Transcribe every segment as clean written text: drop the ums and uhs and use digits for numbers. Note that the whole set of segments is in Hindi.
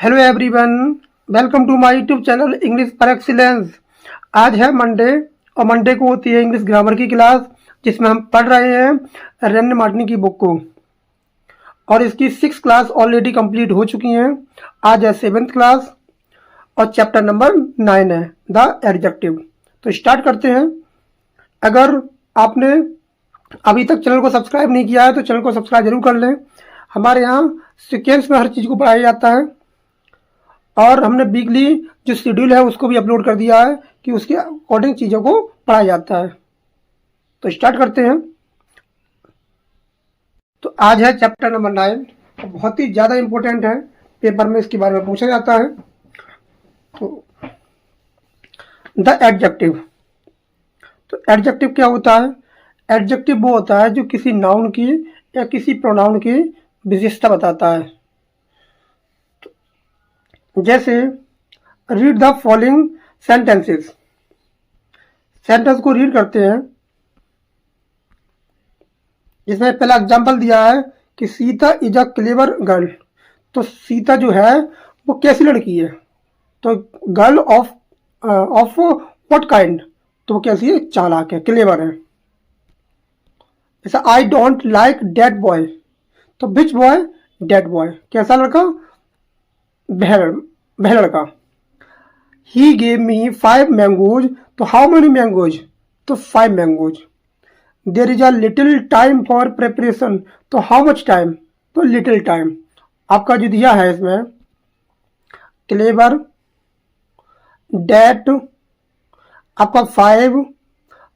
Hello everyone, welcome to my YouTube channel English for excellence. आज है मंडे और मंडे को होती है इंग्लिश ग्रामर की क्लास, जिसमें हम पढ़ रहे हैं रेन मार्टिन की बुक को। और इसकी 6 क्लास ऑलरेडी कंप्लीट हो चुकी हैं। आज है 7th क्लास और चैप्टर नंबर 9 है द एडजेक्टिव। तो स्टार्ट करते हैं। अगर आपने अभी तक चैनल को सब्सक्राइब नहीं किया है तो चैनल को सब्सक्राइब जरूर कर लें। हमारे यहाँ सीक्वेंस में हर चीज़ को पढ़ाया जाता है और हमने वीकली जो शेड्यूल है उसको भी अपलोड कर दिया है कि उसके अकॉर्डिंग चीज़ों को पढ़ाया जाता है। तो स्टार्ट करते हैं। तो आज है चैप्टर नंबर 9, बहुत ही ज़्यादा इम्पोर्टेंट है, पेपर में इसके बारे में पूछा जाता है। तो द एडजेक्टिव। तो एडजेक्टिव क्या होता है? एडजेक्टिव वो होता है जो किसी नाउन की या किसी प्रोनाउन की विशेषता बताता है। जैसे read the following sentences. Sentence को रीड करते हैं। जिसमें पहला एग्जांपल दिया है कि Sita is a clever girl. तो सीता जो है वो कैसी लड़की है? तो गर्ल ऑफ व्हाट काइंड? तो वो कैसी है? चालाक है, क्लेवर है। जैसा I don't like dead boy. तो विच बॉय? Dead boy. कैसा लड़का? वह लड़का। ही गेव मी 5 मैंगोज। तो हाउ मेनी मैंगोज? तो 5 mangoes. There is a little time for preparation. तो हाउ मच टाइम? तो लिटिल टाइम। आपका जो दिया है इसमें क्लेवर, डेट, आपका 5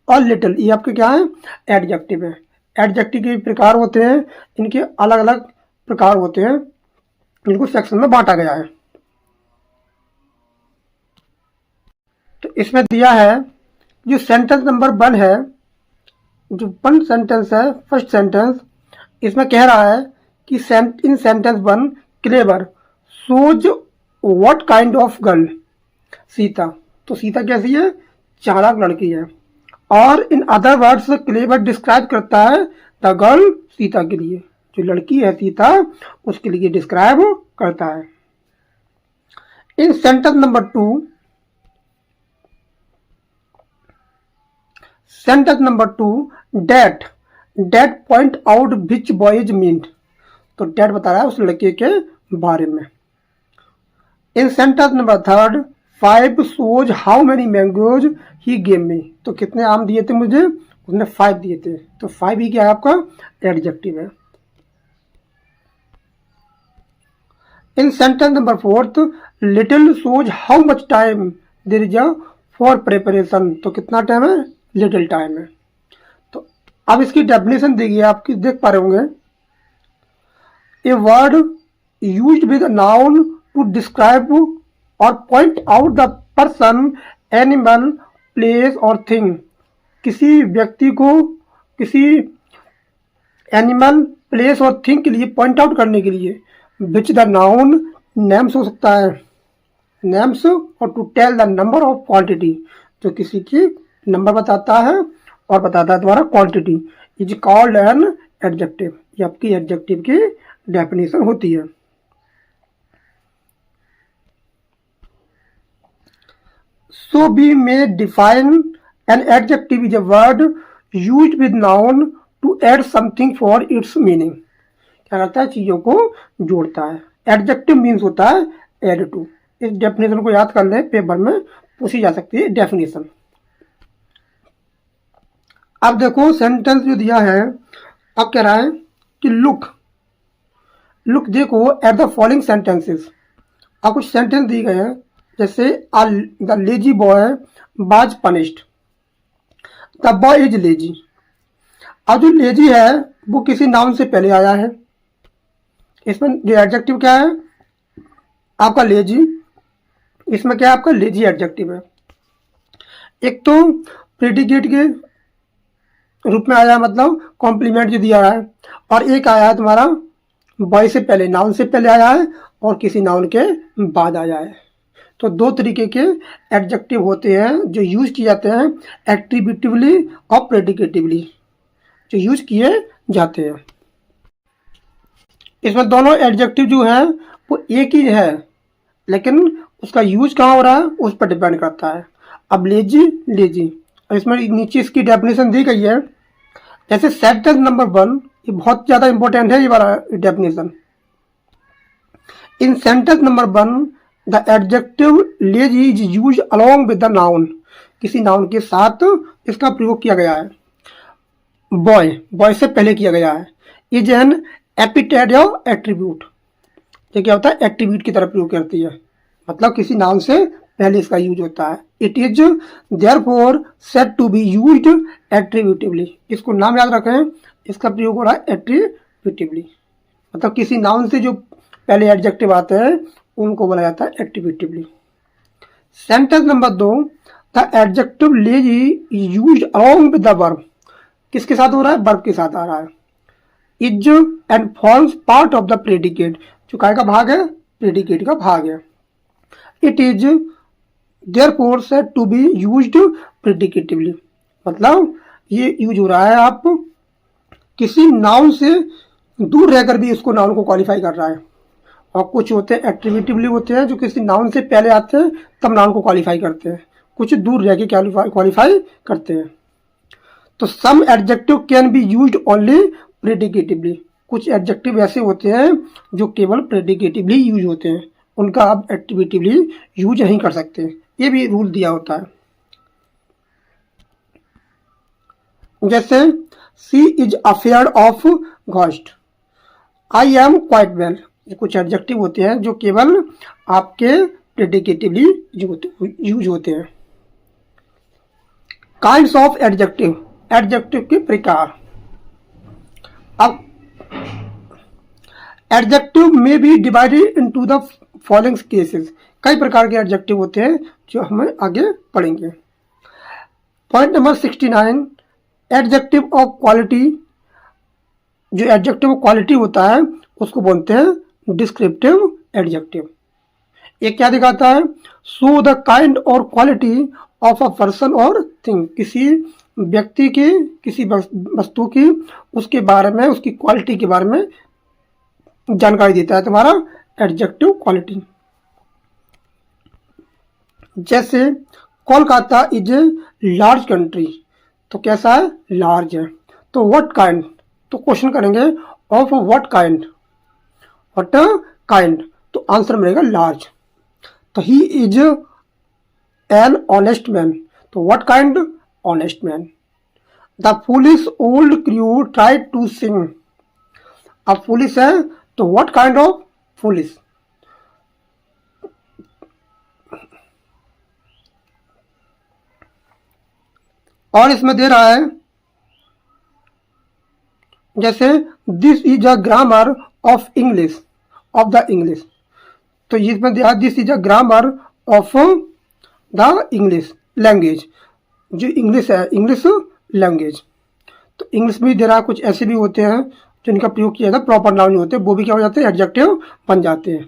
और लिटिल, ये आपके क्या है? एडजेक्टिव है। एडजेक्टिव के प्रकार होते हैं, इनके अलग अलग प्रकार होते हैं, इनको सेक्शन में बांटा गया है। तो इसमें दिया है जो सेंटेंस नंबर 1 है, जो 1 सेंटेंस है, फर्स्ट सेंटेंस, इसमें कह रहा है कि in sentence 1 clever shows what kind of girl? Sita. तो सीता कैसी है? चालाक लड़की है। और in other words clever describe करता है द गर्ल, सीता के लिए, जो लड़की है सीता उसके लिए डिस्क्राइब करता है। In sentence number 2, sentence number 2, that point out which boy is meant. तो डेट बता रहा है उस लड़के के बारे में। In sentence number 3, 5 shows how many mangoes he gave me. तो कितने आम दिए थे मुझे? उसने 5 दिए थे। तो 5 ही क्या है? आपका एडजेक्टिव है। In sentence number 4, little shows how much time there is for preparation. तो कितना टाइम है? लिटिल टाइम है। तो अब इसकी डेफिनेशन देखिए, आपकी देख पा रहे होंगे। A word used with noun to describe और point out the person, animal, place और थिंग। किसी व्यक्ति को किसी एनिमल, प्लेस और थिंग के लिए पॉइंट आउट करने के लिए विच द नाउन, नेम्स हो सकता है, नेम्स, और to tell the number of quantity, जो किसी की नंबर बताता है और बताता है तुम्हारा quantity, is called an adjective. ये आपकी एडजेक्टिव की डेफिनेशन होती है। So we may define an adjective is a word used with noun to add something for its meaning। क्या करता है? चीजों को जोड़ता है। एडजेक्टिव मीन्स होता है एड टू। इस डेफिनेशन को याद कर लें, पेपर में पूछी जा सकती है डेफिनेशन। अब देखो सेंटेंस जो दिया है, अब कह रहा है कि लुक देखो एट द फॉलोइंग सेंटेंसेस। अब कुछ सेंटेंस दिए गए हैं, जैसे the lazy boy was punished. The boy is lazy. अब जो लेजी है वो किसी नाउन से पहले आया है। इसमें जो एडजेक्टिव क्या है? आपका लेजी। इसमें क्या है? आपका लेजी एडजेक्टिव है। एक तो प्रेडिकेट के रूप में आया है, मतलब कॉम्प्लीमेंट जो दिया है, और एक आया है तुम्हारा बॉय से पहले, नाउन से पहले आया है और किसी नाउन के बाद आया है। तो 2 तरीके के एडजेक्टिव होते हैं जो यूज किए जाते हैं, एट्रीब्यूटिवली और प्रेडिकेटिवली, जो यूज किए जाते हैं। इसमें दोनों एडजेक्टिव जो है वो एक ही है, लेकिन उसका यूज कहाँ हो रहा है उस पर डिपेंड करता है। अब लेजी लेजी, और इसमें नीचे इसकी डेफिनेशन दी गई है। जैसे सेंटेंस नंबर 1, ये बहुत ज़्यादा इंपॉर्टेंट है ये वाला definition. In sentence number 1 the adjective lazy is use along with the noun, किसी नाउन के साथ इसका प्रयोग किया गया है। बॉय, बॉय से पहले किया गया है। इज एन एपिटेट या एट्रीब्यूट, ये क्या होता है एट्रीब्यूट की तरफ प्रयोग करती है, मतलब किसी नाउन से पहले इसका यूज होता है। It is therefore said to be used attributively, इसको नाम याद रखें, इसका प्रयोग हो रहा है एट्रीब्यूटिवली, मतलब किसी नाउन से जो पहले एडजेक्टिव आते हैं उनको बोला जाता है attributively. Sentence number 2 the adjective lazy is used along with the verb, किसके साथ हो रहा है वर्ब के साथ आ रहा है। Is and forms part of the predicate, जो काय का भाग है प्रेडिकेट का भाग है। It is therefore said to be used predicatively, मतलब ये यूज हो रहा है आप किसी नाउन से दूर रहकर भी उसको नाउन को क्वालिफाई कर रहा है। और कुछ होते हैं एट्रीब्यूटिवली होते हैं जो किसी नाउन से पहले आते हैं तब नाउन को क्वालिफाई करते हैं, कुछ दूर रह के क्वालिफाई करते हैं। तो some adjective can be used only predicatively, कुछ एडजेक्टिव ऐसे होते हैं जो केवल प्रेडिकेटिवली यूज होते हैं, उनका आप एट्रीब्यूटिवली यूज नहीं कर सकते, ये भी रूल दिया होता है। जैसे she is afraid of ghost, I am quite well, ये कुछ एडजेक्टिव होते हैं जो केवल आपके प्रेडिकेटिवली यूज होते हैं। काइंड्स ऑफ एडजेक्टिव, एडजेक्टिव के प्रकार। अब एडजेक्टिव में be divided into the following cases, कई प्रकार के एडजेक्टिव होते हैं जो हमें आगे पढ़ेंगे। Point number 69 adjective of quality, जो एडजेक्टिव ऑफ क्वालिटी होता है उसको बोलते हैं डिस्क्रिप्टिव एडजेक्टिव। ये क्या दिखाता है, शो द काइंड और क्वालिटी ऑफ अ पर्सन और थिंग, किसी व्यक्ति की किसी वस्तु की उसके बारे में उसकी क्वालिटी के बारे में जानकारी देता है तुम्हारा एडजेक्टिव क्वालिटी। जैसे Kolkata is a large country, तो कैसा है लार्ज है। तो व्हाट काइंड, तो क्वेश्चन करेंगे of what kind, what kind, तो आंसर मिलेगा लार्ज। तो he is an honest man, तो what kind honest man. The foolish old crew tried to sing, अब फूलिश है तो व्हाट काइंड ऑफ फूलिश। और इसमें दे रहा है जैसे this is a grammar of English, of the English, तो इसमें दिया this is a grammar of the English language, जो इंग्लिश है इंग्लिश लैंग्वेज। तो इंग्लिश में दे रहा कुछ ऐसे भी होते हैं जिनका प्रयोग किया जाता है प्रॉपर नाउन होते हैं, वो भी क्या हो जाते हैं एडजेक्टिव बन जाते हैं।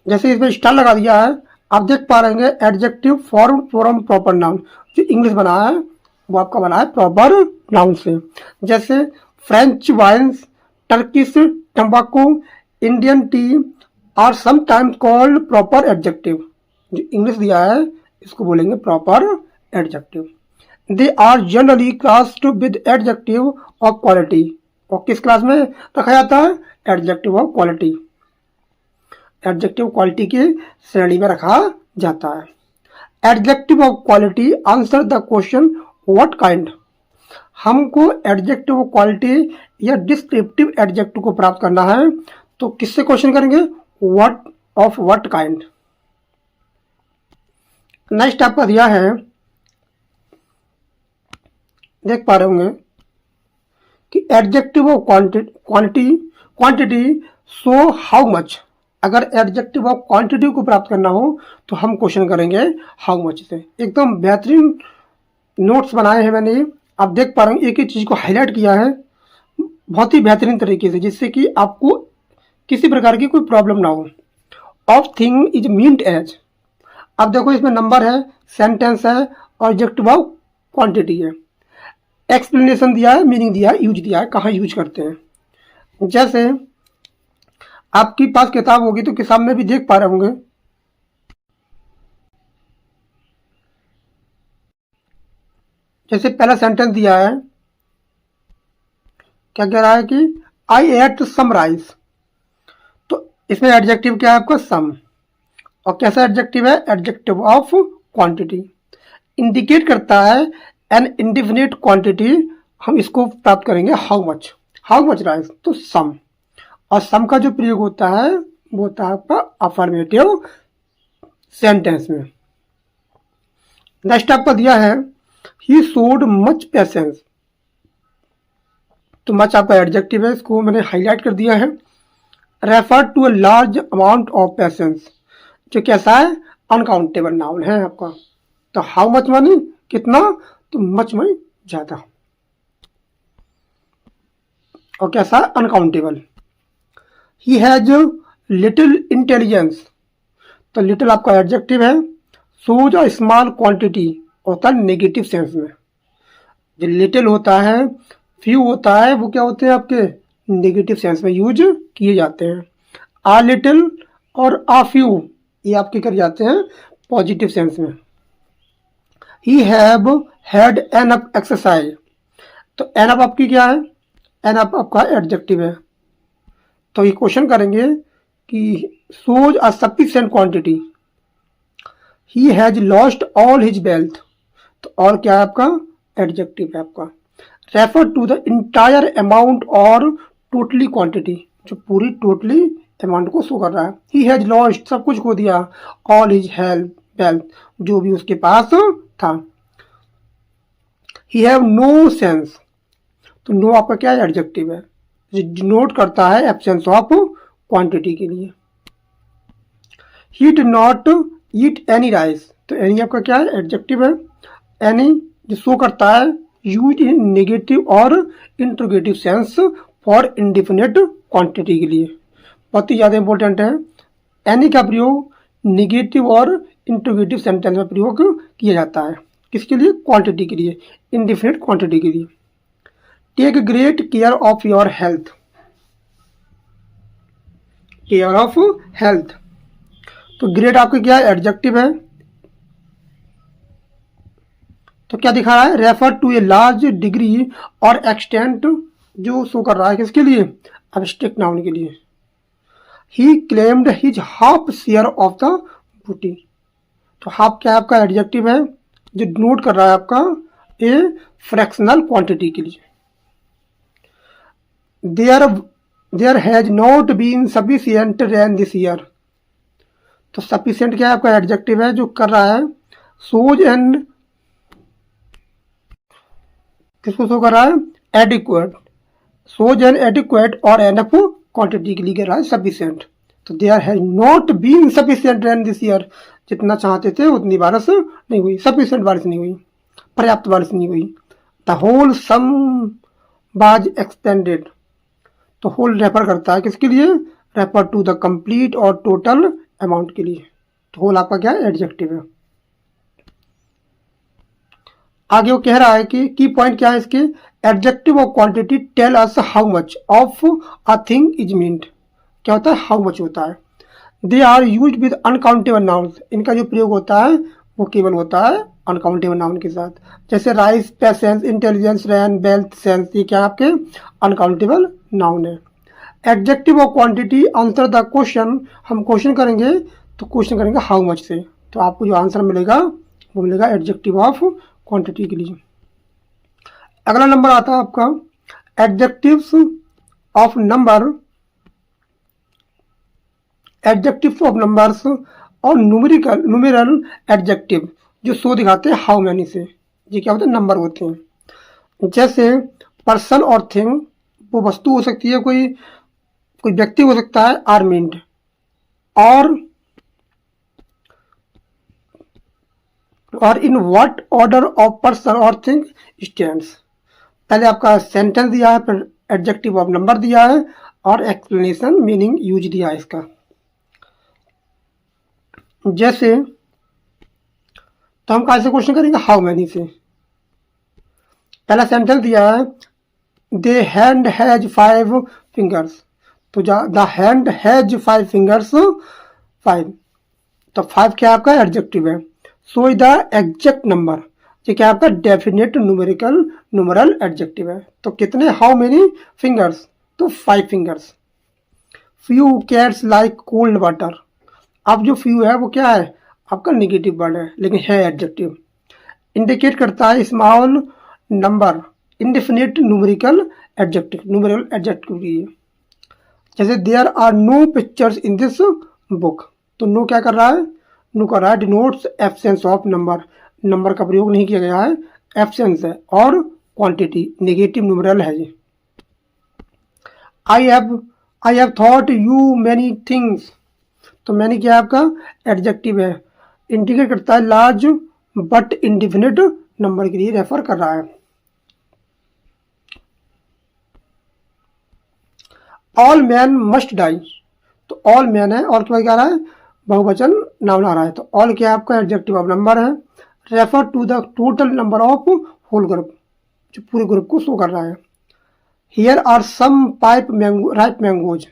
जैसे इसमें स्टार लगा दिया है, आप देख पा रहे हैं adjective form from proper noun, जो इंग्लिश बना है वो आपका बना है प्रॉपर नाउन से। जैसे French wines, Turkish tobacco, Indian tea are sometimes called proper adjective, जो इंग्लिश दिया है इसको बोलेंगे proper adjective. They are generally classed with adjective of quality, और किस क्लास में रखा जाता है adjective of quality, adjective quality की श्रेणी में रखा जाता है। Adjective of quality answer the question what kind, हमको एडजेक्टिव ऑफ क्वालिटी या डिस्क्रिप्टिव एडजेक्टिव को प्राप्त करना है तो किससे क्वेश्चन करेंगे what of what kind. Next आपका दिया है, देख पा रहे होंगे कि adjective of quantity so how much, अगर एडजेक्टिव ऑफ क्वांटिटी को प्राप्त करना हो तो हम क्वेश्चन करेंगे हाउ मच से। एकदम बेहतरीन नोट्स बनाए हैं मैंने, आप देख पा रहे हैं एक एक चीज़ को हाईलाइट किया है बहुत ही बेहतरीन तरीके से, जिससे कि आपको किसी प्रकार की कोई प्रॉब्लम ना हो। Of thing is meant as, अब देखो इसमें नंबर है, सेंटेंस है और एडजेक्टिव ऑफ क्वांटिटी है, एक्सप्लेनेशन दिया है, मीनिंग दिया है, यूज दिया है, कहाँ यूज करते हैं। जैसे आपके पास किताब होगी तो किताब में भी देख पा रहे होंगे जैसे पहला सेंटेंस दिया है, क्या कह रहा है कि आई एट सम राइस, तो इसमें एडजेक्टिव क्या है आपका सम, और कैसा एडजेक्टिव है, एडजेक्टिव ऑफ क्वांटिटी, इंडिकेट करता है एन इंडिफिनिट क्वांटिटी। हम इसको प्राप्त करेंगे हाउ मच राइस, तो सम, और सम का जो प्रयोग होता है वो होता है आपका अफर्मेटिव सेंटेंस में। नेक्स्ट आपका दिया है ही शोड मच पेशेंस, तो मच आपका एडजेक्टिव है, इसको मैंने हाईलाइट कर दिया है। Refer to a large amount of patience, जो कैसा है, अनकाउंटेबल नाउन है आपका। तो हाउ मच मानी कितना, तो मच मानी ज्यादा, और कैसा, uncountable. He has little intelligence, तो लिटिल आपका एडजेक्टिव है, शोज अ स्मॉल क्वांटिटी होता है नेगेटिव सेंस में। जो लिटिल होता है, फ्यू होता है, वो क्या होते हैं आपके नेगेटिव सेंस में यूज किए जाते हैं। आ लिटिल और आ फ्यू ये आपके कर जाते हैं पॉजिटिव सेंस में। He have had enough exercise, तो एनफ आपकी क्या है, एनफ आपका एडजेक्टिव है। तो ये क्वेश्चन करेंगे कि shows a sufficient quantity. He has lost all his wealth, तो ऑल क्या है आपका, एडजेक्टिव है आपका। Refer to the entire amount और टोटली क्वांटिटी, जो पूरी टोटली अमाउंट को शो कर रहा है। ही हैज लॉस्ट, सब कुछ खो दिया, ऑल हिज हेल्थ वेल्थ, जो भी उसके पास था। ही हैव नो सेंस, तो नो आपका क्या है, एडजेक्टिव है, डिनोट करता है एब्सेंस ऑफ क्वांटिटी के लिए। He did not eat any rice, तो एनी आपका क्या है, एडजेक्टिव है। एनी जो शो करता है यूज इन नेगेटिव और interrogative sense for indefinite quantity के लिए, बहुत ही ज़्यादा इंपॉर्टेंट है। एनी का प्रयोग नेगेटिव और इंट्रोगेटिव सेंटेंस में प्रयोग किया जाता है, किसके लिए, क्वांटिटी के लिए, इंडिफिनिट क्वांटिटी के लिए। Take great care of your health, care of health, तो ग्रेट आपका क्या है, एडजेक्टिव है। तो क्या दिखा रहा है, refer to a large degree और एक्सटेंट, जो शो कर रहा है किसके लिए, एब्स्ट्रैक्ट नाउन के लिए। He claimed his half share of the booty, तो हाफ क्या है आपका, एडजेक्टिव है, जो नोट कर रहा है आपका ए फ्रैक्शनल क्वांटिटी के लिए। There has not been sufficient rain this year, तो सफिशिएंट क्या है आपका, एडजेक्टिव है, जो कर रहा है सोज एंड, किसको शो कर रहा है, एडिक्वेट, सोज एंड एडिक्वेट और एनफ क्वांटिटी के लिए कह रहा है सफिशिएंट। तो there has not been sufficient rain this year, जितना चाहते थे उतनी बारिश नहीं हुई, सफिशिएंट बारिश नहीं हुई, पर्याप्त बारिश नहीं हुई। The whole sum was extended, तो होल रेफर करता है किसके लिए, रेफर टू द कंप्लीट और टोटल अमाउंट के लिए। तो होल आपका क्या है, एडजेक्टिव है। आगे वो कह रहा है कि की पॉइंट क्या है इसके, adjective of quantity tell us how much of a thing is meant, क्या होता है, हाउ मच होता है। They are use with uncountable nouns, इनका जो प्रयोग होता है वो केवल होता है अनकाउंटेबल नाउन के साथ, जैसे राइस, पेशेंस, इंटेलिजेंस, रैन, वेल्थ, सेंस, ये क्या आपके अनकाउंटेबल नाउन है। Adjective of quantity answer the question, हम क्वेश्चन करेंगे तो क्वेश्चन करेंगे हाउ मच से, तो आपको जो आंसर मिलेगा वो मिलेगा एडजेक्टिव ऑफ क्वांटिटी के लिए। अगला नंबर आता है आपका adjectives of number, adjectives of numbers और न्यूमेरल एडजेक्टिव जो शो दिखाते हैं हाउ मैनी से, ये क्या होते हैं, नंबर होते हैं। जैसे पर्सन और थिंग, वो वस्तु हो सकती है, कोई व्यक्ति हो सकता है, आर मीन्ड, और in what order of person और थिंग स्टैंड्स। पहले आपका सेंटेंस दिया है, फिर एडजेक्टिव ऑफ नंबर दिया है और एक्सप्लेनेशन मीनिंग यूज दिया है इसका। जैसे तो हम कैसे क्वेश्चन करेंगे, हाउ मैनी से। पहला सेंटेंस दिया है दे हैंड हैज 5 फिंगर्स, तो द हैंड हैज 5 फिंगर्स, 5, तो 5 क्या आपका एडजेक्टिव है। सो द एग्जैक्ट नंबर, ये क्या आपका डेफिनेट न्यूमेरिकल न्यूमरल एडजेक्टिव है। तो कितने, हाउ मेनी फिंगर्स, तो 5 fingers. Few cats like cold water. अब जो फ्यू है वो क्या है, आपका निगेटिव वर्ड है लेकिन है एडजेक्टिव। इंडिकेट करता है small number, indefinite numerical adjective, numerical adjective की है। जैसे there are no pictures in this book, तो नो क्या कर रहा है, नो कर रहा है denotes absence of number, number का प्रयोग नहीं किया गया है, एब्सेंस है। और क्वांटिटी नेगेटिव न्यूमेरल है ये। I have thought you many things, तो मैनी क्या है आपका एडजेक्टिव है, इंडिकेट करता है लार्ज बट इंडिफिनिट नंबर के लिए रेफर कर रहा है। ऑल मैन मस्ट डाई, तो ऑल मैन है, ऑल के बाद क्या रहा है, बहुवचन नाउन आ रहा है, तो ऑल क्या है आपका एडजेक्टिव ऑफ नंबर है। Refer to the total number of whole group, जो पूरे ग्रुप को शो कर रहा है। Here are some ripe mango ripe mangoes,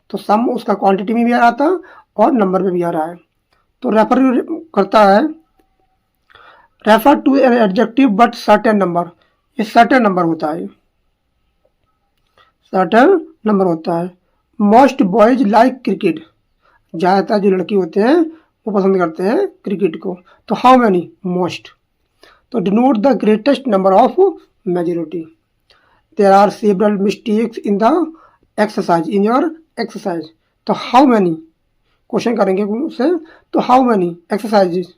तो सम उसका क्वांटिटी में भी आ रहा था और नंबर में भी आ रहा है। तो रेफर करता है, refer to an adjective but certain number, ये सर्टेन नंबर होता है, सर्टेन नंबर होता है। मोस्ट बॉयज लाइक क्रिकेट, ज़्यादातर जो लड़के होते हैं वो पसंद करते हैं क्रिकेट को। तो हाउ मैनी, मोस्ट, तो denote the greatest number of majority. There are several mistakes in the exercise, in your exercise, तो हाउ मैनी, क्वेश्चन करेंगे उससे, तो how many exercises,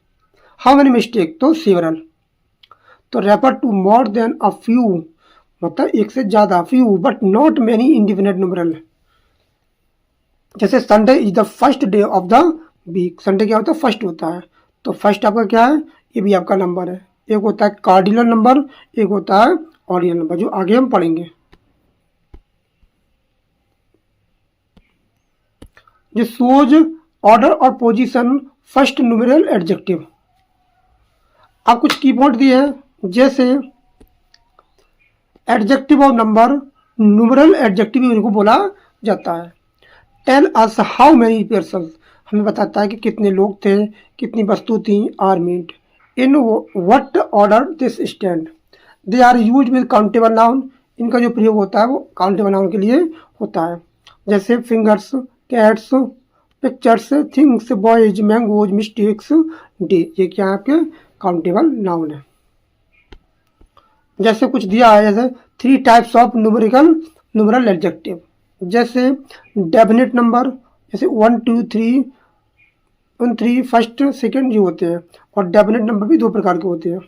how many mistake, तो सेवरल। तो refer to more than a few, मतलब एक से ज़्यादा, few but not many indefinite numeral. जैसे Sunday is the first day of the week, Sunday क्या होता है, फर्स्ट होता है, तो फर्स्ट आपका क्या है, ये भी आपका नंबर है। एक होता है कार्डिनल नंबर, एक होता है ऑर्डिनल नंबर, जो आगे हम पढ़ेंगे। जो शोज ऑर्डर और पोजीशन फर्स्ट न्यूमेरल एडजेक्टिव। अब कुछ की पॉइंट दिए हैं, जैसे adjective of number numeral adjective इनको बोला जाता है। Tell us how many person, हमें बताता है कि कितने लोग थे, कितनी वस्तु थी, are meet, in what order this stand. They are use with countable noun, इनका जो प्रयोग होता है वो काउंटेबल नाउन के लिए होता है। जैसे fingers, cats, pictures, things, boys, mangoes, mistakes, day, ये क्या है आपके काउंटेबल नाउन है। जैसे कुछ दिया है, जैसे 3 टाइप्स ऑफ न्यूमेरल एडजेक्टिव, जैसे डेफिनेट नंबर, जैसे 1 2 3 3 फर्स्ट सेकेंड ये होते हैं, और डेफिनेट नंबर भी 2 प्रकार के होते हैं।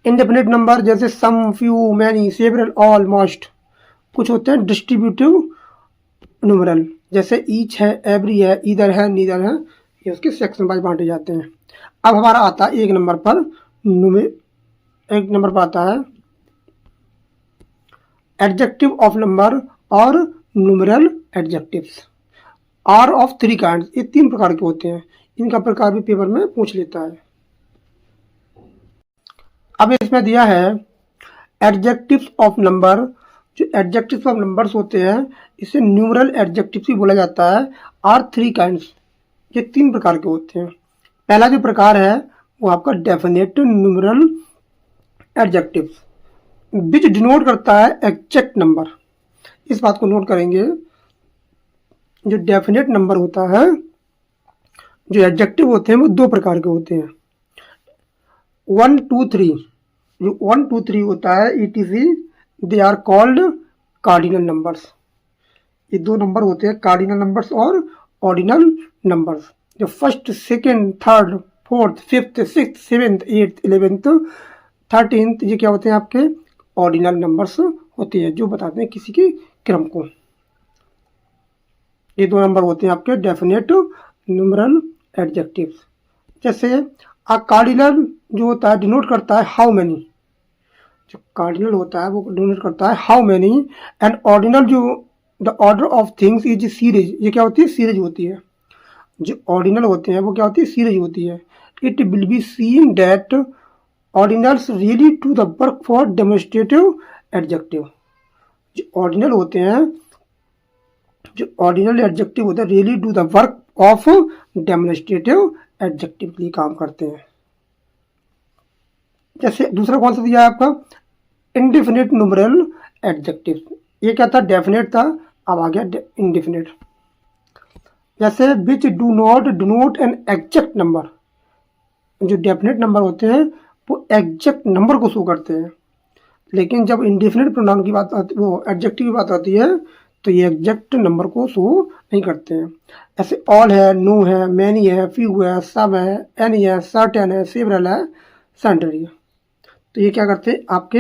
इंडेफिनेट नंबर जैसे some, few, many, several, all, most. कुछ होते हैं डिस्ट्रीब्यूटिव न्यूमेरल, जैसे ईच है, एवरी है, ईदर है, नीदर है, ये उसके सेक्शन वाइज बांटे जाते हैं। अब हमारा आता है एक नंबर पर आता है एडजेक्टिव ऑफ नंबर और numeral adjectives are of 3 kinds, ये 3 प्रकार के होते हैं। इनका प्रकार भी पेपर में पूछ लेता है। अब इसमें दिया है एडजेक्टिव्स ऑफ नंबर, जो एडजेक्टिव्स ऑफ नंबर्स होते हैं इसे न्यूमेरल एडजेक्टिव्स भी बोला जाता है। आर 3 काइंड्स, ये 3 प्रकार के होते हैं। पहला जो प्रकार है वो आपका डेफिनेट न्यूमेरल एडजेक्टिव्स, विच डिनोट करता है एग्जैक्ट नंबर। इस बात को नोट करेंगे, जो डेफिनेट नंबर होता है, जो एडजेक्टिव होते हैं वो 2 प्रकार के होते हैं। 1 2 3, जो 1 2 3 होता है ETC, they are called cardinal numbers. ये 2 नंबर होते हैं, कार्डिनल नंबर्स और ऑर्डिनल नंबर्स। जो first, second, third, fourth, fifth, sixth, seventh, 8th, 11th, 13th, ये क्या होते हैं आपके ऑर्डिनल नंबर्स होते हैं, जो बताते हैं किसी के क्रम को। ये 2 नंबर होते हैं आपके डेफिनेट न्यूमेरल एडजेक्टिव्स। जैसे अ कार्डिनल जो होता है डिनोट करता है हाउ मेनी, जो कार्डिनल होता है वो डिनोट करता है हाउ मेनी। एंड ऑर्डिनल जो the order of things is series, ये क्या होती है, सीरीज होती है। जो ऑर्डिनल होते हैं वो क्या होती है, सीरीज होती है। It will be seen that ordinals really to the work for demonstrative adjective. जो ऑर्डिनल होते हैं, जो ऑर्डिनल एडजेक्टिव होते हैं, really do the work of demonstrative adjective के लिए काम करते हैं। जैसे दूसरा कौन सा दिया है आपका, इंडिफिनिट न्यूमरल एडजेक्टिव। ये क्या था, डेफिनेट था, अब आ गया इंडिफिनिट। जैसे which do not denote an exact number, जो डेफिनेट नंबर होते हैं वो एग्जैक्ट नंबर को शो करते हैं, लेकिन जब इंडिफिनिट प्रोनाउन की बात आती, वो एडजेक्टिव की बात आती है, तो ये एग्जैक्ट नंबर को शो नहीं करते हैं। ऐसे ऑल है, नो है, मैनी है, फ्यू है, सब है, एनी है, सर्टेन है, सेवरल है, सेंट्रल है। तो ये क्या करते हैं, आपके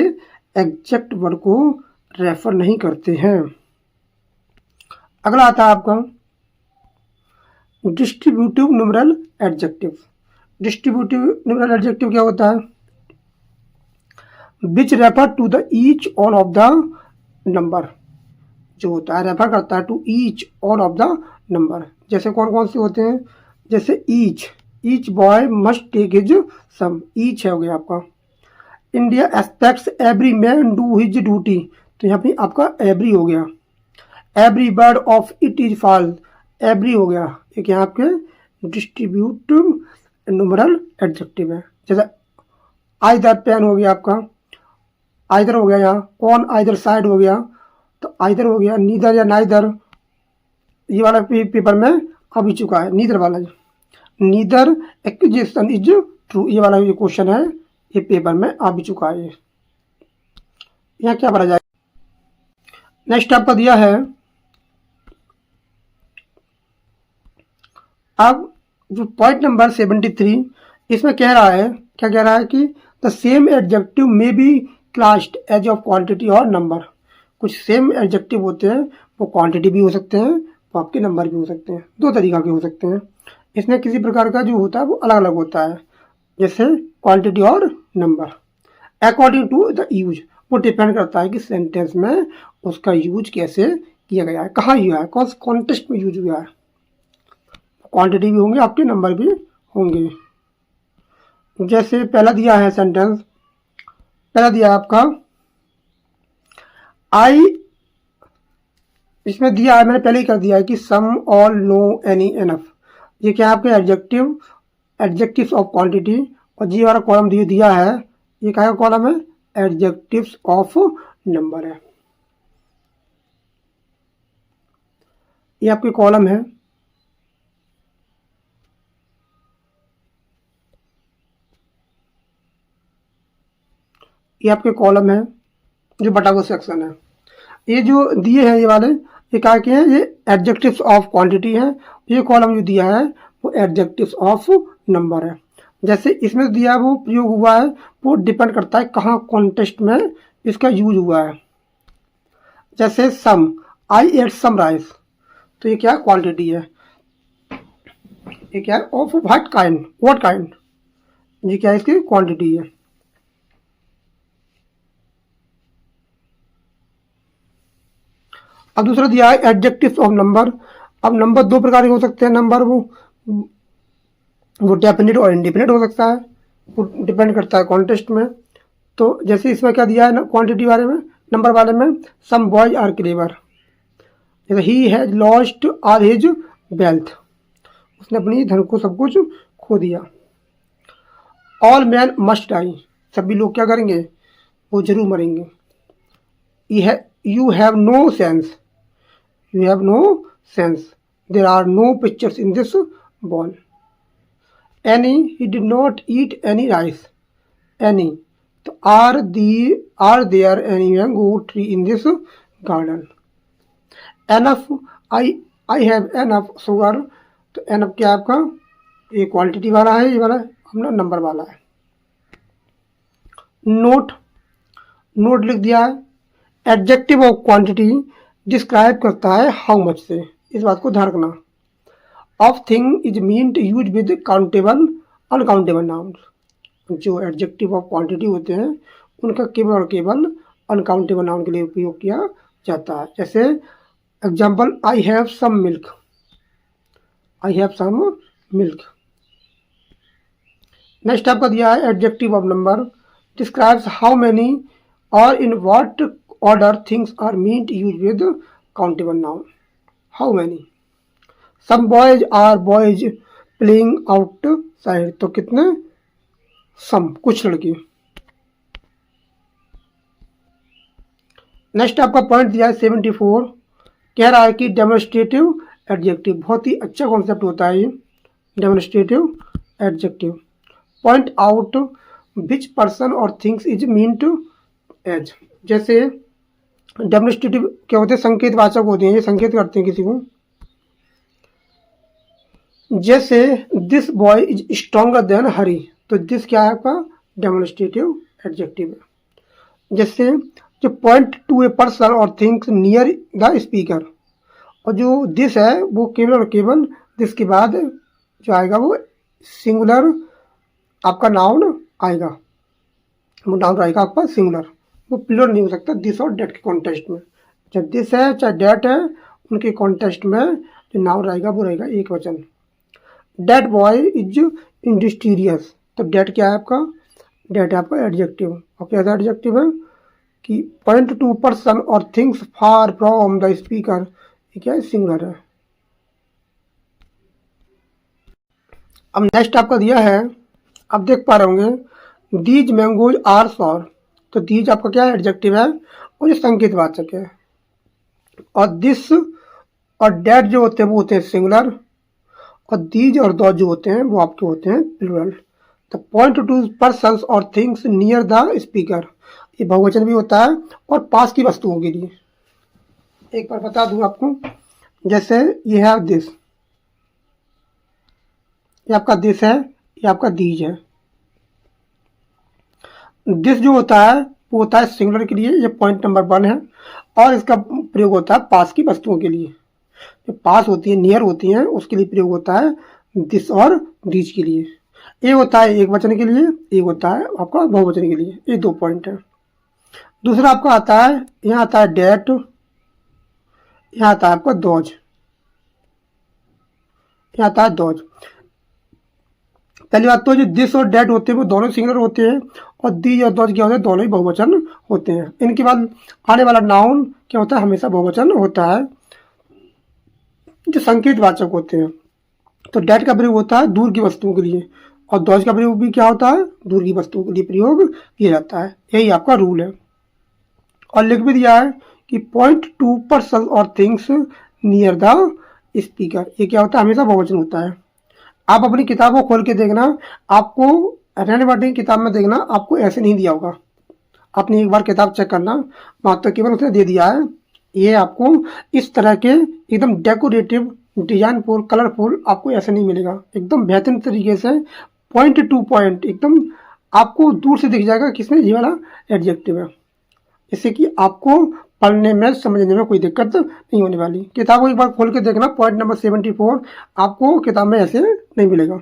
एग्जैक्ट वर्ड को रेफर नहीं करते हैं। अगला आता है आपका distributive numeral adjective. Distributive numeral adjective क्या होता है, which refer to the each all of the number, जो होता है रेफर करता है to each all of the number. जैसे कौन कौन से होते हैं, जैसे each boy must take his sum, each है हो गया आपका। India expects every man do his duty, तो यहाँ पे आपका एवरी हो गया। Every bird of it is fall, every हो गया, एक यहाँ आपके डिस्ट्रीब्यूटिव न्यूमरल एडजेक्टिव है। जैसे आइदर पेन हो गया आपका, आइदर हो गया, यहाँ ऑन आइदर साइड हो गया, तो आइदर हो गया, नीदर या नाइदर, ये वाला पेपर में आ भी चुका है, नीदर वाला। नीदर एक्यूजेशन इज ट्रू, ये वाला जो क्वेश्चन है ये पेपर में आ भी चुका है। यहाँ क्या भरा जाए, नेक्स्ट आपका दिया है, अब जो पॉइंट नंबर 73, इसमें कह रहा है, क्या कह रहा है कि द सेम एडजेक्टिव में be classed as of quantity और नंबर। कुछ सेम एडजेक्टिव होते हैं, वो क्वांटिटी भी हो सकते हैं, वो आपके नंबर भी हो सकते हैं, दो तरीका के हो सकते हैं। इसमें किसी प्रकार का जो होता है वो अलग अलग होता है, जैसे क्वांटिटी और number. According to the use, वो डिपेंड करता है कि सेंटेंस में उसका यूज कैसे किया गया है, कहाँ हुआ है, कौन से कॉन्टेक्स्ट में यूज हुआ है। क्वांटिटी भी होंगे आपके, नंबर भी होंगे। जैसे पहला दिया है सेंटेंस, पहला दिया है आपका आई, इसमें दिया है, मैंने पहले ही कर दिया है कि सम, ऑल, नो, एनी, एनफ, ये क्या है आपके एडजेक्टिव्स ऑफ क्वांटिटी। और जी वाला कॉलम दिया है, ये क्या कॉलम है, एडजेक्टिव्स ऑफ नंबर है, ये आपके कॉलम है। ये आपके कॉलम है, जो बटा हुआ सेक्शन है। ये जो दिए हैं ये वाले, ये क्या के हैं, ये एडजेक्टिव्स ऑफ क्वांटिटी है। ये कॉलम जो दिया है वो एडजेक्टिव्स ऑफ नंबर है। जैसे इसमें दिया वो प्रयोग हुआ है, वो डिपेंड करता है कहाँ कॉन्टेक्स्ट में इसका यूज हुआ है। जैसे सम, आई एट सम राइस, तो ये क्या क्वांटिटी है, ये क्या है, of what kind, what kind, ये क्या है, इसकी क्वांटिटी है। अब दूसरा दिया है एडजेक्टिव्स ऑफ नंबर। अब नंबर दो प्रकार के हो सकते हैं, नंबर वो डेफिनेट और इंडिफिनिट हो सकता है, वो डिपेंड करता है कॉन्टेक्स्ट में। तो जैसे इसमें क्या दिया है ना, क्वांटिटी वाले में, नंबर वाले में, सम बॉयज आर क्लेवर, जैसे ही has lost are his wealth, उसने अपनी धन को सब कुछ खो दिया। ऑल मैन मस्ट डाई, सभी लोग क्या करेंगे, वो जरूर मरेंगे। You have no sense, you have no sense, there are no pictures in this ball. Annie, he did not eat any rice. Annie, तो are there any mango tree in this garden? Enough, I have enough sugar, तो enough क्या आपका, ये क्वांटिटी वाला है, ये वाला अपना नंबर वाला है। नोट लिख दिया है, एडजेक्टिव ऑफ क्वांटिटी डिस्क्राइब करता है हाउ मच से, इस बात को ध्यान रखना। Of thing is meant use with countable uncountable nouns, जो एडजेक्टिव ऑफ क्वांटिटी होते हैं उनका केवल और केवल अनकाउंटेबल नाउन के लिए उपयोग किया जाता है। जैसे example, I have some milk, I have some milk. Next आपका दिया है adjective of number, describes how many or in what order things are meant used with countable noun. How many? Some boys are boys playing outside, तो कितने, some, कुछ लड़के। नेक्स्ट आपका पॉइंट दिया है 74, कह रहा है कि डेमोन्स्ट्रेटिव एडजेक्टिव, बहुत ही अच्छा कॉन्सेप्ट होता है ये demonstrative adjective. Point out which person और things is mean to as. जैसे डेमोन्स्ट्रेटिव क्या होते हैं, संकेत वाचक होते हैं, ये संकेत करते हैं किसी को। जैसे this boy is stronger than Hari, तो दिस क्या है आपका डेमोन्स्ट्रेटिव एडजेक्टिव है। जैसे जो पॉइंट टू ए पर्सन और थिंग्स नियर द स्पीकर, और जो दिस है वो केवल और केवल दिस के बाद जो आएगा वो सिंगुलर आपका नाउन आएगा, वो नाउन आएगा आपका सिंगुलर, वो प्लूरल नहीं हो सकता दिस और डेट के कॉन्टेक्स्ट में। जब दिस है चाहे डेट है, उनके कॉन्टेक्स्ट में जो नाउन रहेगा वो रहेगा एक वचन। डेट बॉय इज इंडस्ट्रियस, तो डेट क्या है आपका, डेट है आपका एडजेक्टिव। और क्या एडजेक्टिव है कि पॉइंट टू पर्सन और things far from the speaker, ये क्या है सिंगुलर है। अब नेक्स्ट आपका दिया है, आप देख पा रहे होंगे दीज मैंगोज आर सॉर, तो दीज आपका क्या है एडजेक्टिव है और ये संकेतवाचक है। और दिस और डेट जो होते हैं वो होते हैं सिंगुलर, और दीज और दो जो होते हैं वो आपके होते हैं प्लूरल। तो पॉइंट टू पर्सन्स और थिंग्स नियर द स्पीकर, ये बहुवचन भी होता है और पास की वस्तुओं के लिए। एक बार बता दूं आपको, जैसे ये है दिस, ये आपका दिस है, ये आपका दीज है। दिस जो होता है वो होता है सिंगुलर के लिए, ये पॉइंट नंबर 1 है, और इसका प्रयोग होता है पास की वस्तुओं के लिए। जो पास होती है नियर होती हैं उसके लिए प्रयोग होता है दिस और दीज के लिए। ये होता है एक वचन के लिए, एक होता है आपका बहुवचन के लिए, ये 2 पॉइंट है। दूसरा आपका आता है, यहाँ आता है डेट, यहाँ आता है आपका दोज, यहाँ आता है दोज। पहली बात तो जो दिस और डेट होते हैं वो दोनों सिंगुलर होते हैं, और दीज और दोज क्या होते हैं दोनों ही बहुवचन होते हैं। इनके बाद आने वाला नाउन क्या होता है हमेशा बहुवचन होता है, जो संकेतवाचक होते हैं। तो डेट का प्रयोग होता है दूर की वस्तुओं के लिए, और दोज का प्रयोग भी क्या होता है दूर की वस्तुओं के लिए प्रयोग किया जाता है। यही आपका रूल है। और लिख भी दिया है कि पॉइंट टू पर्सन और थिंग्स नियर द स्पीकर, ये क्या होता है हमेशा बहुवचन होता है। आप अपनी किताब को खोल के देखना, आपको रहने वाली किताब में देखना आपको ऐसे नहीं दिया होगा। आपने एक बार किताब चेक करना, वहाँ तो केवल उसने दे दिया है, ये आपको इस तरह के एकदम डेकोरेटिव डिजाइनफुल कलरफुल आपको ऐसे नहीं मिलेगा। एकदम बेहतरीन तरीके से पॉइंट टू पॉइंट एकदम आपको दूर से दिख जाएगा किसमें ये वाला एडजेक्टिव है, इससे कि आपको पढ़ने में समझने में कोई दिक्कत नहीं होने वाली। किताब को एक बार खोल के देखना, पॉइंट नंबर 74 आपको किताब में ऐसे नहीं मिलेगा।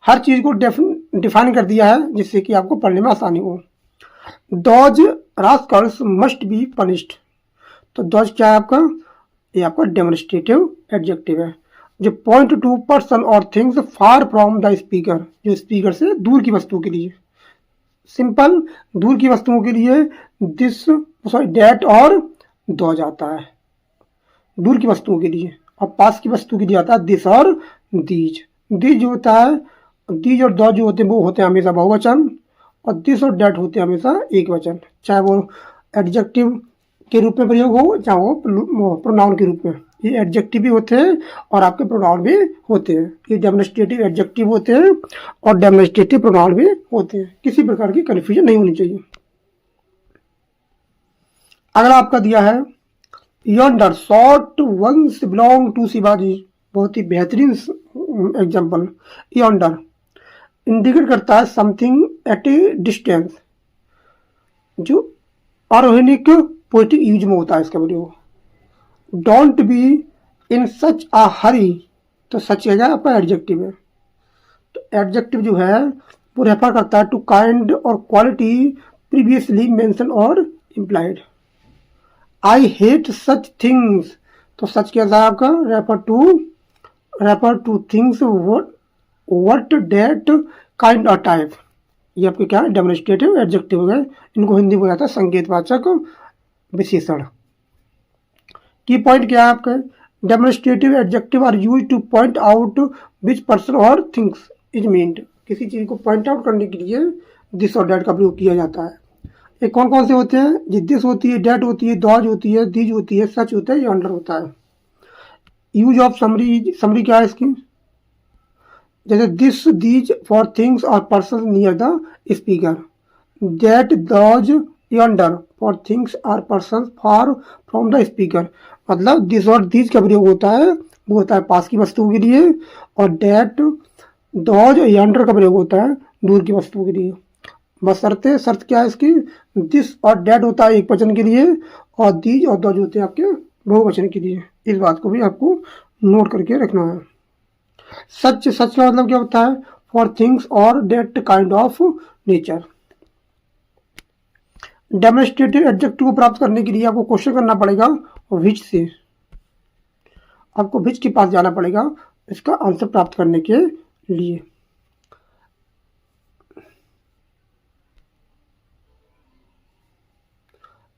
हर चीज़ को डिफाइन कर दिया है जिससे कि आपको पढ़ने में आसानी हो। Those Rascals must be punished, तो दोज क्या है आपका, ये आपका डेमोन्स्ट्रेटिव एडजेक्टिव है। जो पॉइंट टू पर्सन और things far from the speaker, जो स्पीकर से दूर की वस्तुओं के लिए। सिंपल दूर की वस्तुओं के लिए दिस सॉरी डेट और दोज आता है दूर की वस्तुओं के लिए, और पास की वस्तु के लिए आता है दिस और दीज। दीज जो होता है, दीज और दो जो होते हैं वो होते हैं हमेशा बहुवचन, और दिस और डेट होते हैं हमेशा एक वचन, चाहे वो एडजेक्टिव के रूप में प्रयोग हो चाहे वो प्रोनाउन के रूप में। ये एडजेक्टिव भी होते हैं और आपके प्रोनाउन भी होते हैं। ये डेमोन्स्ट्रेटिव एडजेक्टिव होते हैं और डेमोन्स्ट्रेटिव प्रोनाउन भी होते हैं। किसी प्रकार की कन्फ्यूजन नहीं होनी चाहिए। अगला आपका दिया है yonder short once belong to Shivaji, बहुत ही बेहतरीन एग्जाम्पल। यॉन्डर इंडिकेट करता है समथिंग एट ए डिस्टेंस, जो आरोहनिक पोएटिक यूज में होता है इसका प्रयोग। डोंट बी इन सच अ हरी, तो सच क्या है आपका एडजेक्टिव है। तो एडजेक्टिव जो है वो रेफर करता है टू काइंड और क्वालिटी प्रीवियसली मेंशन और implied. I hate such things, तो सच क्या था आपका refer to things what that kind और टाइप। ये आपके क्या है डेमोन्स्ट्रेटिव एडजेक्टिव है। इनको हिंदी में जाता है संकेतवाचक विशेषण। की पॉइंट क्या है आपका, demonstrative adjective are use to point out which person और थिंग्स इज मीन्ड। किसी चीज़ को पॉइंट आउट करने के लिए दिस और डेट का प्रयोग किया जाता है। ये कौन कौन से होते हैं? जी दिस होती है, डेट होती है, दॉज होती है, दीज होती है, सच होता है, यंडर होता है। यूज ऑफ समरी, समरी क्या है इसकी? जैसे this, these for things or person near the speaker, that, those, yonder for things or person far from the speaker. मतलब दिस और दीज का प्रयोग होता है, वो होता है पास की वस्तुओं के लिए, और डेट, दॉज, यंडर का प्रयोग होता है दूर की वस्तुओं के लिए। बशर्ते, शर्त क्या है इसकी? दिस और डेट होता है एक वचन के लिए, और दीज और दॉज होते हैं आपके बहुवचन के लिए। इस बात को भी आपको नोट करके रखना है। सच, सच का मतलब क्या होता है? फॉर थिंग्स और that kind of nature. Demonstrative adjective को प्राप्त करने के लिए आपको क्वेश्चन करना पड़ेगा विच से। आपको विच के पास जाना पड़ेगा इसका आंसर प्राप्त करने के लिए।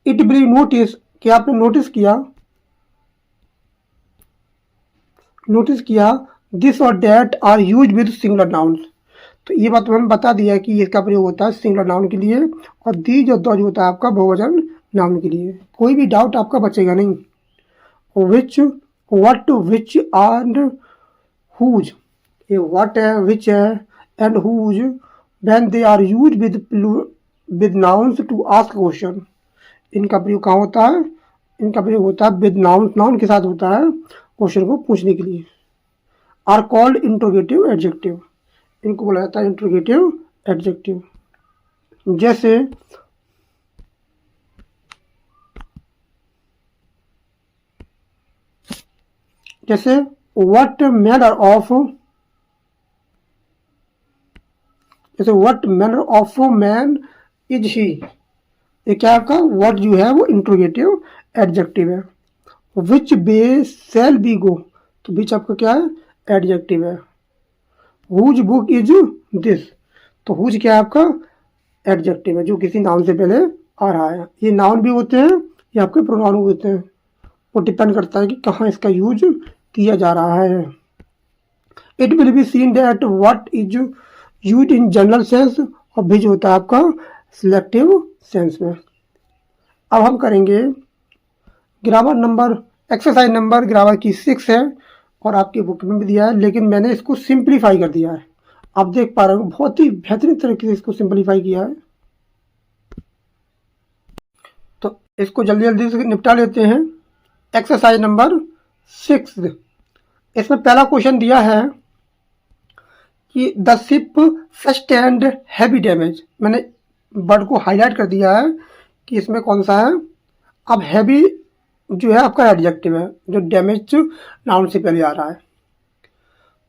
इट विल नोटिस, क्या आपने नोटिस किया दिस और that are use with singular nouns. तो ये बात मैंने बता दिया है कि इसका प्रयोग होता है सिंगुलर नाउन के लिए, और दीज और दॉज होता है आपका बहुवचन नाउन के लिए। कोई भी डाउट आपका बचेगा नहीं। Which, what, which and whose, ये व्हाट है, विच है and whose, when they are use with nouns to ask question. इनका प्रयोग कहाँ होता है? इनका प्रयोग होता है विद नाउन, नाउन के साथ होता है क्वेश्चन को पूछने के लिए। आर कॉल्ड इंट्रोगेटिव एडजेक्टिव, इनको बोला जाता है इंट्रोगेटिव एडजेक्टिव। जैसे व्हाट मैनर ऑफ, जैसे what manner of man is he, ये क्या आपका व्हाट जो है वो इंट्रोगेटिव एडजेक्टिव है। विच वे शैल बी गो, तो विच आपका क्या है? एडजेक्टिव है। हुज बुक इज दिस, तो हुज क्या है आपका? एडजेक्टिव है जो किसी नाउन से पहले आ रहा है। ये नाउन भी होते हैं, ये आपके प्रोनाउन होते हैं, वो डिपेंड करता है कि कहाँ इसका यूज किया जा रहा है। It will be seen that what is use in general sense, और विच होता है आपका सिलेक्टिव सेंस में। अब हम करेंगे grammar number, exercise number grammar की 6 है, और आपकी बुक में भी दिया है, लेकिन मैंने इसको सिंप्लीफाई कर दिया है। आप देख पा रहे हो बहुत ही बेहतरीन तरीके से इसको सिंप्लीफाई किया है। तो इसको जल्दी जल्दी से निपटा लेते हैं। एक्सरसाइज नंबर 6, इसमें पहला क्वेश्चन दिया है कि the ship sustained heavy damage. मैंने वर्ड को हाईलाइट कर दिया है कि इसमें कौन सा है। अब हैवी जो है आपका एडजेक्टिव है, जो डैमेज नाउन से पहले आ रहा है।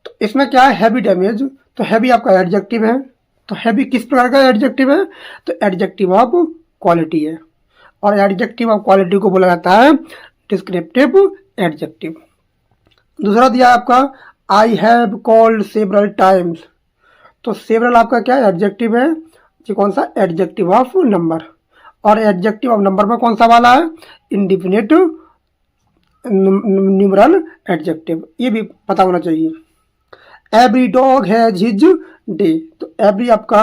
तो इसमें क्या है? हैवी डैमेज, तो हैवी आपका एडजेक्टिव है। तो हैवी किस प्रकार का एडजेक्टिव है? तो एडजेक्टिव ऑफ क्वालिटी है, और एडजेक्टिव ऑफ क्वालिटी को बोला जाता है डिस्क्रिप्टिव एडजेक्टिव। दूसरा दिया आपका I have called several times, तो सेवरल आपका क्या है? एडजेक्टिव है। ये कौन सा? एडजेक्टिव ऑफ नंबर, और एडजेक्टिव ऑफ नंबर में कौन सा वाला है? इंडिफिनिट न्यूमरल एडजेक्टिव, ये भी पता होना चाहिए। Every dog has his day, तो एवरी आपका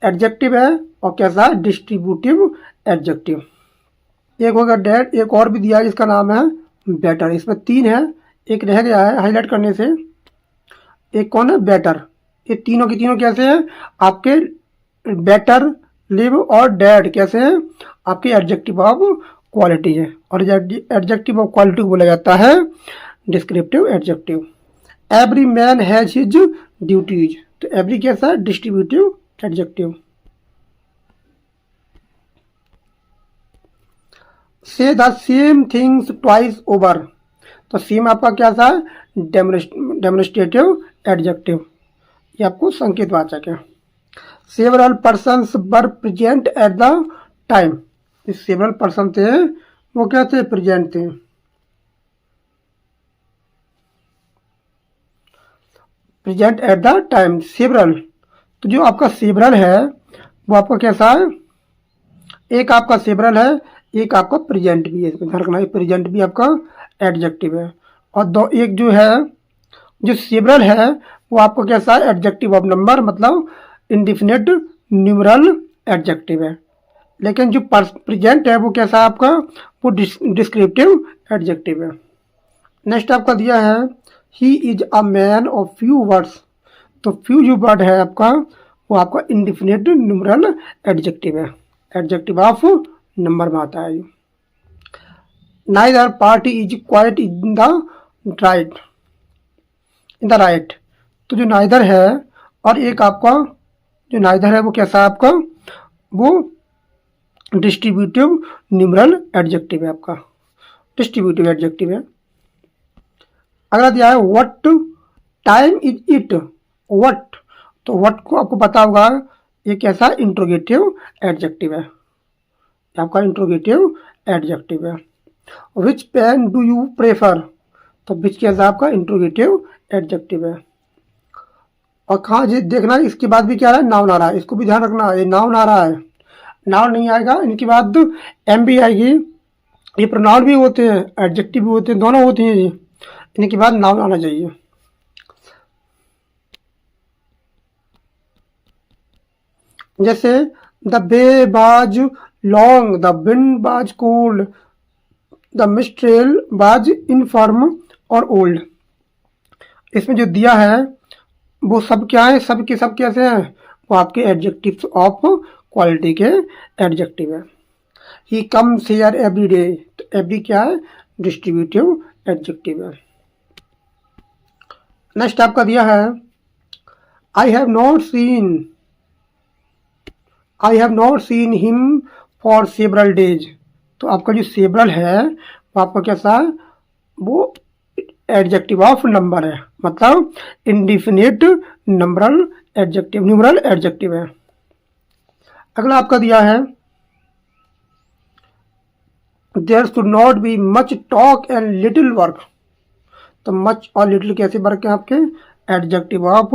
एडजेक्टिव है, और कैसा? Distributive adjective. एक होगा डेट, एक और भी दिया है जिसका नाम है बेटर। इसमें 3 है, एक रह गया है हाईलाइट करने से। एक कौन है? बेटर। ये तीनों की तीनों कैसे हैं आपके? बेटर, लिव और डेड कैसे हैं? आपके एडजेक्टिव ऑफ क्वालिटी है, और एडजेक्टिव ऑफ क्वालिटी को बोला जाता है descriptive adjective. Every man has his duties, तो एवरी कैसा है? Distributive adjective. Say the same things twice over, तो सेम आपका क्या था? डेमोन्स्ट्रेटिव एडजेक्टिव, ये आपको संकेतवाचक है। Several persons were present at the time, several person थे वो क्या थे? प्रेजेंट थे। Present at the time, several, तो जो आपका सेवरल है वो आपका कैसा है? एक आपका सेवरल है, एक आपका प्रेजेंट भी है। इसमें ध्यान रखना, प्रेजेंट भी आपका एडजेक्टिव है, और दो एक जो है जो सेवरल है वो आपको कैसा है? एडजेक्टिव ऑफ नंबर, मतलब इंडिफिनिट न्यूमरल एडजेक्टिव है। लेकिन जो प्रेजेंट है वो कैसा है आपका, वो डिस्क्रिप्टिव एडजेक्टिव है। नेक्स्ट आपका दिया है he is a man of few words. तो फ्यू जो वर्ड है आपका वो आपका इंडिफिनिट न्यूमरल एडजेक्टिव है, एडजेक्टिव ऑफ नंबर में आता है। Neither party is quite in the right, in the right. तो जो नाइदर है और एक आपका जो नाइदर है वो कैसा है आपका, वो डिस्ट्रीब्यूटिव न्यूमरल एडजेक्टिव है आपका, डिस्ट्रीब्यूटिव एडजेक्टिव है। अगला दिया है what time is it, what. तो व्हाट को आपको पता होगा ये कैसा इंट्रोगेटिव एडजेक्टिव है, आपका इंट्रोगेटिव एडजेक्टिव है। विच पेन डू यू प्रेफर, तो विच कैसा आपका इंट्रोगेटिव एडजेक्टिव है। और कहाँ देखना इसके बाद भी क्या रहा है, नाउन आ रहा है, इसको भी ध्यान रखना, ये नाउन आ रहा है, नाउन नहीं आएगा इनके बाद एम भी आएगी। ये प्रोनाउन भी होते हैं, एडजेक्टिव भी होते हैं, दोनों होते हैं ये, इनके बाद नाउन आना चाहिए। जैसे द बे बाज लॉन्ग, द विंड बाज कोल्ड, द मिस्ट्रेल बाज इनफर्म और ओल्ड। इसमें जो दिया है वो सब क्या है, सब के सब कैसे हैं, वो आपके एडजेक्टिव्स ऑफ क्वालिटी के एडजेक्टिव है। He comes here every day, तो एवरी क्या है, डिस्ट्रीब्यूटिव एडजेक्टिव है। नेक्स्ट आपका दिया है I have not seen him for several days. तो आपका जो सेवरल है वो आपका कैसा है, वो एडजेक्टिव ऑफ नंबर है, मतलब indefinite numeral adjective, numeral adjective है। अगला आपका दिया है there should not be much talk and little work. तो मच और लिटिल कैसे वर्क है आपके, एडजेक्टिव ऑफ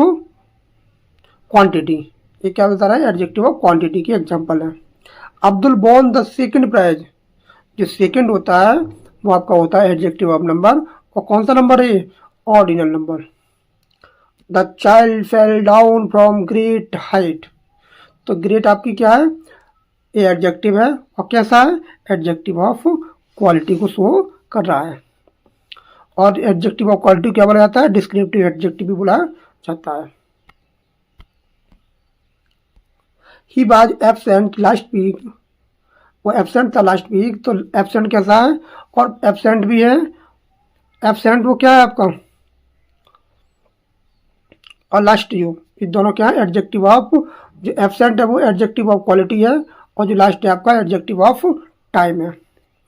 क्वांटिटी, ये क्या बता रहा है, एडजेक्टिव ऑफ क्वांटिटी की एग्जांपल है। Abdul won the second prize, जो सेकंड होता है वो आपका होता है एडजेक्टिव ऑफ नंबर, और कौन सा नंबर है, ordinal number. The child fell down from great height, तो ग्रेट आपकी क्या है, ये एडजेक्टिव है, और कैसा है, एडजेक्टिव ऑफ क्वालिटी को शो कर रहा है। और एडजेक्टिव ऑफ क्वालिटी क्या बोला जाता है, डिस्क्रिप्टिव एडजेक्टिव भी बोला जाता है। He was absent last week, वो एब्सेंट था लास्ट वीक, तो एब्सेंट कैसा है, और एब्सेंट भी है, एब्सेंट वो क्या है आपका, और लास्ट यू, ये दोनों क्या है, एडजेक्टिव ऑफ, जो एब्सेंट है वो एडजेक्टिव ऑफ क्वालिटी है, और जो लास्ट है आपका एडजेक्टिव ऑफ टाइम है,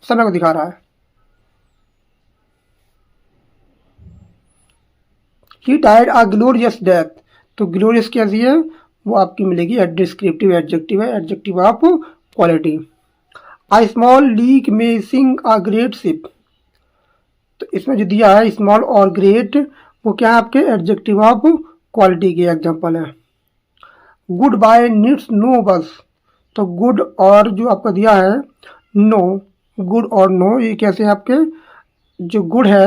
समय को दिखा रहा है। He died a glorious death, तो ग्लोरियस कैसी है, वो आपकी मिलेगी डिस्क्रिप्टिव एडजेक्टिव है, adjective of quality. A small leak में सिंक अ ग्रेट शिप, तो इसमें जो दिया है स्मॉल और ग्रेट वो क्या है आपके एडजेक्टिव ऑफ क्वालिटी के एग्जांपल है। गुड बाय नीड्स नो बस, तो गुड और जो आपका दिया है नो, गुड और नो ये कैसे हैं आपके, जो गुड है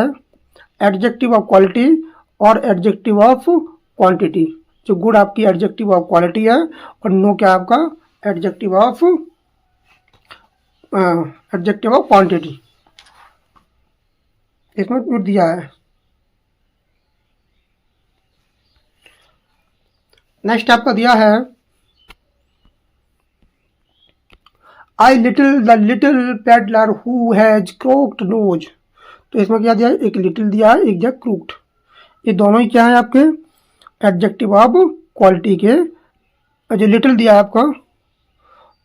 एडजेक्टिव ऑफ क्वालिटी और एडजेक्टिव ऑफ क्वांटिटी, जो गुड आपकी एडजेक्टिव ऑफ क्वालिटी है और नो क्या आपका एडजेक्टिव ऑफ क्वांटिटी, इसमें गुड दिया है। नेक्स्ट आपका दिया है I little the little peddler who has crooked nose, तो इसमें क्या दिया है, एक लिटिल दिया है, एक दिया क्रूक्ड, ये दोनों ही क्या है आपके एडजेक्टिव ऑफ क्वालिटी के। जो लिटिल दिया है आपका,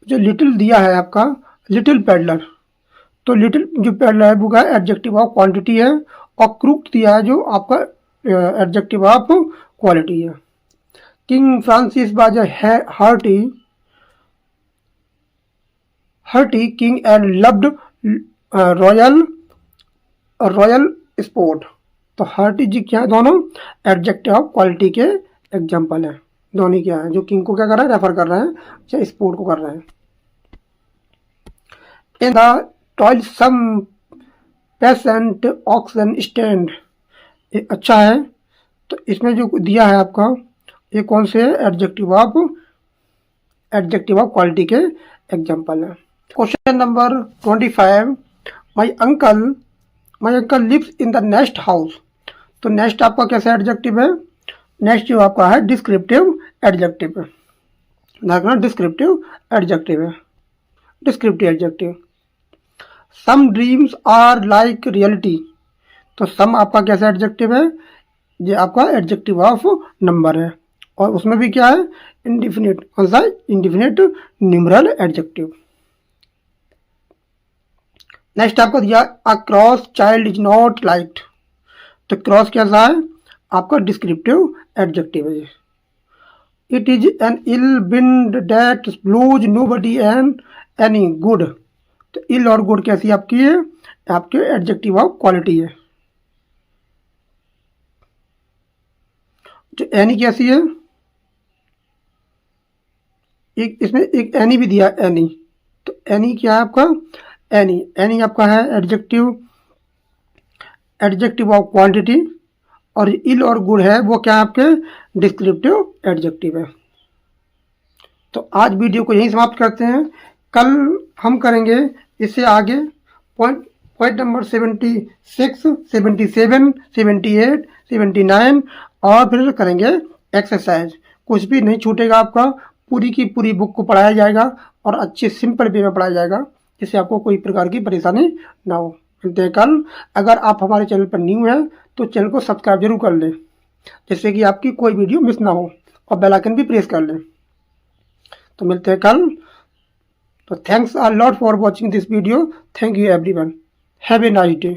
जो लिटिल दिया है आपका लिटिल पेडलर, तो लिटिल जो पेडलर है वो का एडजेक्टिव ऑफ क्वांटिटी है, और क्रूक्ड दिया है जो आपका एडजेक्टिव ऑफ क्वालिटी है। King Francis was hearty king and loved royal sport, तो हर्टी जी क्या है, दोनों एडजेक्टिव ऑफ क्वालिटी के एग्जांपल है, दोनों क्या है, जो किंग को क्या कर रहा है, रेफर कर रहे हैं, या स्पोर्ट को कर रहे हैं। In the toilsome patient oxen stand, ये अच्छा है, तो इसमें जो दिया है आपका ये कौन से है, एडजेक्टिव ऑफ क्वालिटी के एग्जाम्पल है। Question number 25, my uncle lives in the next house. तो नेक्स्ट आपका कैसा एडजेक्टिव है? नेक्स्ट जो आपका है डिस्क्रिप्टिव एडजेक्टिव है, डिस्क्रिप्टिव एडजेक्टिव है, descriptive adjective. Some dreams are like reality. तो सम आपका कैसा एडजेक्टिव है? ये आपका एडजेक्टिव ऑफ नंबर है, और उसमें भी क्या है? इंडिफिनिट। कौन सा? Indefinite numeral adjective. नेक्स्ट आपको दिया a cross child is not liked. तो क्रॉस कैसा है? आपका डिस्क्रिप्टिव एडजेक्टिव है। It is an ill wind that blows nobody and any good. तो इल और गुड कैसी आपकी है? आपके एडजेक्टिव ऑफ क्वालिटी है। जो एनी कैसी है? एक इसमें एक एनी भी दिया, एनी। तो एनी क्या है आपका? एनी आपका है एडजेक्टिव ऑफ क्वांटिटी, और इल और गुड है वो क्या आपके? डिस्क्रिप्टिव एडजेक्टिव है। तो आज वीडियो को यहीं समाप्त करते हैं। कल हम करेंगे इससे आगे पॉइंट नंबर 76, 77, 78, 79, और फिर करेंगे एक्सरसाइज। कुछ भी नहीं छूटेगा आपका, पूरी की पूरी बुक को पढ़ाया जाएगा और अच्छे सिंपल वे में पढ़ाया जाएगा, जिससे आपको कोई प्रकार की परेशानी ना हो। मिलते हैं कल। अगर आप हमारे चैनल पर न्यू हैं तो चैनल को सब्सक्राइब जरूर कर लें, जिससे कि आपकी कोई वीडियो मिस ना हो, और बेल आइकन भी प्रेस कर लें। तो मिलते हैं कल। तो thanks a lot for watching this video. Thank you everyone. Have a nice day.